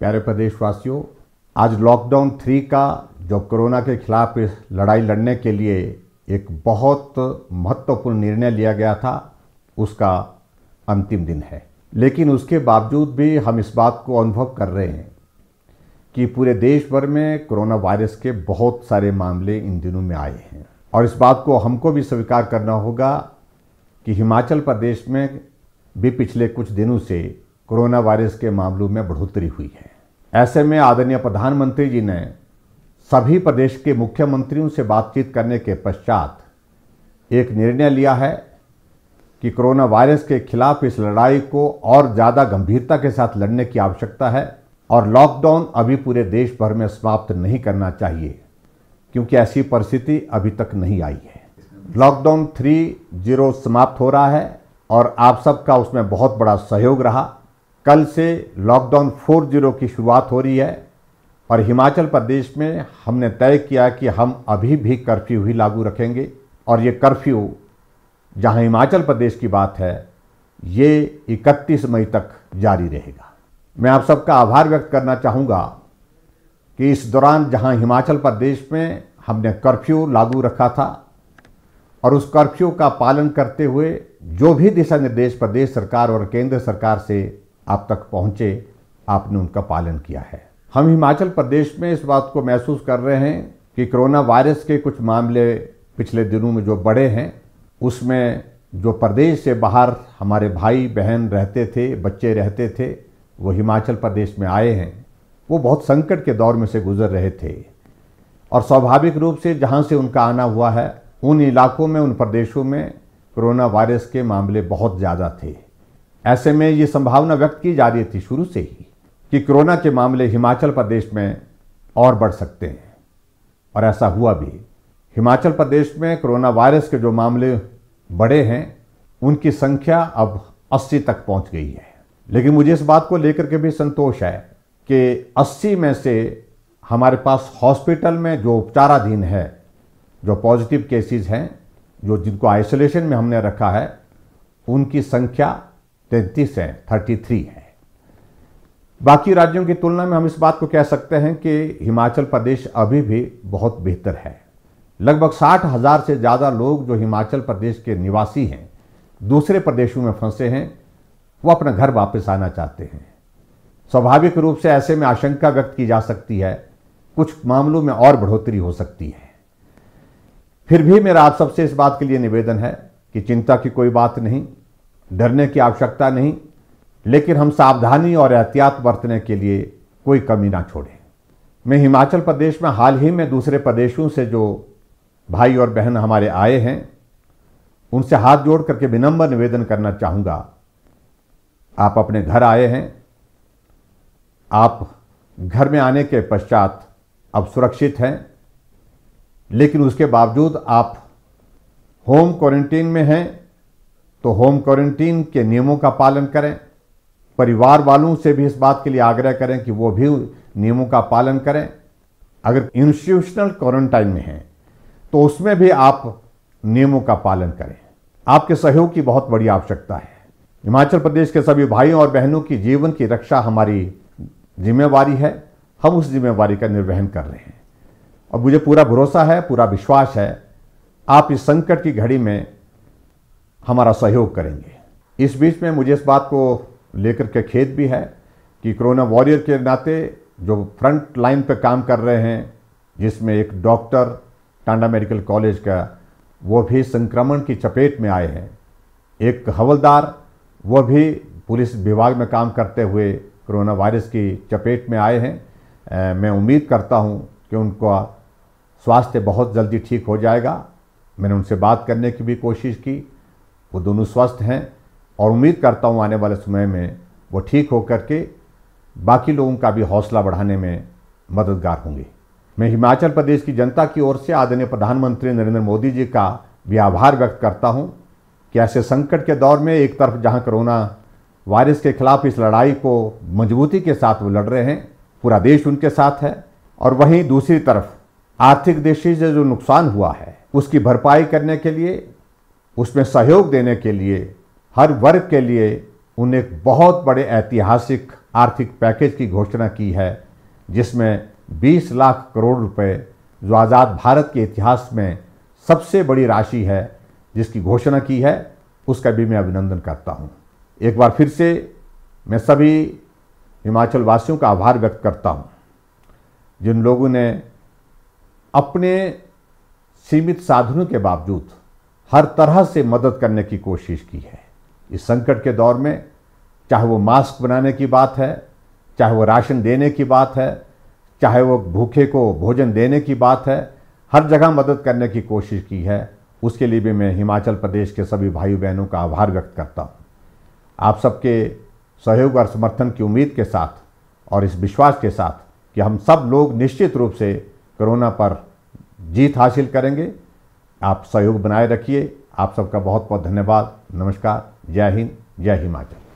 प्यारे प्रदेशवासियों, आज लॉकडाउन 3 का जो कोरोना के खिलाफ इस लड़ाई लड़ने के लिए एक बहुत महत्वपूर्ण निर्णय लिया गया था, उसका अंतिम दिन है। लेकिन उसके बावजूद भी हम इस बात को अनुभव कर रहे हैं कि पूरे देश भर में कोरोना वायरस के बहुत सारे मामले इन दिनों में आए हैं। और इस बात को हमको भी स्वीकार करना होगा कि हिमाचल प्रदेश में भी पिछले कुछ दिनों से कोरोना वायरस के मामलों में बढ़ोतरी हुई है। ऐसे में आदरणीय प्रधानमंत्री जी ने सभी प्रदेश के मुख्यमंत्रियों से बातचीत करने के पश्चात एक निर्णय लिया है कि कोरोना वायरस के खिलाफ इस लड़ाई को और ज़्यादा गंभीरता के साथ लड़ने की आवश्यकता है और लॉकडाउन अभी पूरे देश भर में समाप्त नहीं करना चाहिए, क्योंकि ऐसी परिस्थिति अभी तक नहीं आई है। लॉकडाउन 3.0 समाप्त हो रहा है और आप सबका उसमें बहुत बड़ा सहयोग रहा। कल से लॉकडाउन 4.0 की शुरुआत हो रही है और हिमाचल प्रदेश में हमने तय किया कि हम अभी भी कर्फ्यू ही लागू रखेंगे और ये कर्फ्यू, जहां हिमाचल प्रदेश की बात है, ये 31 मई तक जारी रहेगा। मैं आप सबका आभार व्यक्त करना चाहूँगा कि इस दौरान जहां हिमाचल प्रदेश में हमने कर्फ्यू लागू रखा था और उस कर्फ्यू का पालन करते हुए जो भी दिशा निर्देश प्रदेश सरकार और केंद्र सरकार से आप तक पहुँचे, आपने उनका पालन किया है। हम हिमाचल प्रदेश में इस बात को महसूस कर रहे हैं कि कोरोना वायरस के कुछ मामले पिछले दिनों में जो बढ़े हैं, उसमें जो प्रदेश से बाहर हमारे भाई बहन रहते थे, बच्चे रहते थे, वो हिमाचल प्रदेश में आए हैं। वो बहुत संकट के दौर में से गुजर रहे थे और स्वाभाविक रूप से जहाँ से उनका आना हुआ है, उन इलाकों में, उन प्रदेशों में कोरोना वायरस के मामले बहुत ज़्यादा थे। ऐसे में ये संभावना व्यक्त की जा रही थी शुरू से ही कि कोरोना के मामले हिमाचल प्रदेश में और बढ़ सकते हैं, और ऐसा हुआ भी। हिमाचल प्रदेश में कोरोना वायरस के जो मामले बढ़े हैं, उनकी संख्या अब 80 तक पहुंच गई है। लेकिन मुझे इस बात को लेकर के भी संतोष है कि 80 में से हमारे पास हॉस्पिटल में जो उपचाराधीन है, जो पॉजिटिव केसेस हैं, जो जिनको आइसोलेशन में हमने रखा है, उनकी संख्या 33 है। बाकी राज्यों की तुलना में हम इस बात को कह सकते हैं कि हिमाचल प्रदेश अभी भी बहुत बेहतर है। लगभग 60,000 से ज़्यादा लोग जो हिमाचल प्रदेश के निवासी हैं, दूसरे प्रदेशों में फंसे हैं, वो अपना घर वापस आना चाहते हैं। स्वाभाविक रूप से ऐसे में आशंका व्यक्त की जा सकती है कुछ मामलों में और बढ़ोतरी हो सकती है। फिर भी मेरा आप सबसे इस बात के लिए निवेदन है कि चिंता की कोई बात नहीं, डरने की आवश्यकता नहीं, लेकिन हम सावधानी और एहतियात बरतने के लिए कोई कमी ना छोड़ें। मैं हिमाचल प्रदेश में हाल ही में दूसरे प्रदेशों से जो भाई और बहन हमारे आए हैं, उनसे हाथ जोड़ करके विनम्र निवेदन करना चाहूँगा। आप अपने घर आए हैं, आप घर में आने के पश्चात अब सुरक्षित हैं, लेकिन उसके बावजूद आप होम क्वारंटीन में हैं, तो होम क्वारंटीन के नियमों का पालन करें। परिवार वालों से भी इस बात के लिए आग्रह करें कि वो भी नियमों का पालन करें। अगर इंस्टीट्यूशनल क्वारंटाइन में हैं, तो उसमें भी आप नियमों का पालन करें। आपके सहयोग की बहुत बड़ी आवश्यकता है। हिमाचल प्रदेश के सभी भाइयों और बहनों की जीवन की रक्षा हमारी जिम्मेवारी है। हम उस जिम्मेवारी का निर्वहन कर रहे हैं और मुझे पूरा भरोसा है, पूरा विश्वास है, आप इस संकट की घड़ी में हमारा सहयोग करेंगे। इस बीच में मुझे इस बात को लेकर के खेद भी है कि कोरोना वॉरियर के नाते जो फ्रंट लाइन पे काम कर रहे हैं, जिसमें एक डॉक्टर टांडा मेडिकल कॉलेज का, वो भी संक्रमण की चपेट में आए हैं। एक हवलदार, वो भी पुलिस विभाग में काम करते हुए कोरोना वायरस की चपेट में आए हैं। मैं उम्मीद करता हूं कि उनका स्वास्थ्य बहुत जल्दी ठीक हो जाएगा। मैंने उनसे बात करने की भी कोशिश की, वो दोनों स्वस्थ हैं और उम्मीद करता हूं आने वाले समय में वो ठीक होकर के बाकी लोगों का भी हौसला बढ़ाने में मददगार होंगे। मैं हिमाचल प्रदेश की जनता की ओर से आदरणीय प्रधानमंत्री नरेंद्र मोदी जी का भी आभार व्यक्त करता हूं कि ऐसे संकट के दौर में एक तरफ जहां कोरोना वायरस के खिलाफ इस लड़ाई को मजबूती के साथ वो लड़ रहे हैं, पूरा देश उनके साथ है, और वहीं दूसरी तरफ आर्थिक दृष्टि से जो नुकसान हुआ है उसकी भरपाई करने के लिए, उसमें सहयोग देने के लिए हर वर्ग के लिए उन्हें एक बहुत बड़े ऐतिहासिक आर्थिक पैकेज की घोषणा की है, जिसमें 20 लाख करोड़ रुपए, जो आज़ाद भारत के इतिहास में सबसे बड़ी राशि है, जिसकी घोषणा की है, उसका भी मैं अभिनंदन करता हूं। एक बार फिर से मैं सभी हिमाचल वासियों का आभार व्यक्त करता हूं, जिन लोगों ने अपने सीमित साधनों के बावजूद हर तरह से मदद करने की कोशिश की है। इस संकट के दौर में चाहे वो मास्क बनाने की बात है, चाहे वो राशन देने की बात है, चाहे वो भूखे को भोजन देने की बात है, हर जगह मदद करने की कोशिश की है। उसके लिए भी मैं हिमाचल प्रदेश के सभी भाई बहनों का आभार व्यक्त करता हूँ। आप सबके सहयोग और समर्थन की उम्मीद के साथ और इस विश्वास के साथ कि हम सब लोग निश्चित रूप से कोरोना पर जीत हासिल करेंगे, आप सहयोग बनाए रखिए। आप सबका बहुत बहुत धन्यवाद। नमस्कार। जय हिंद, जय हिमाचल।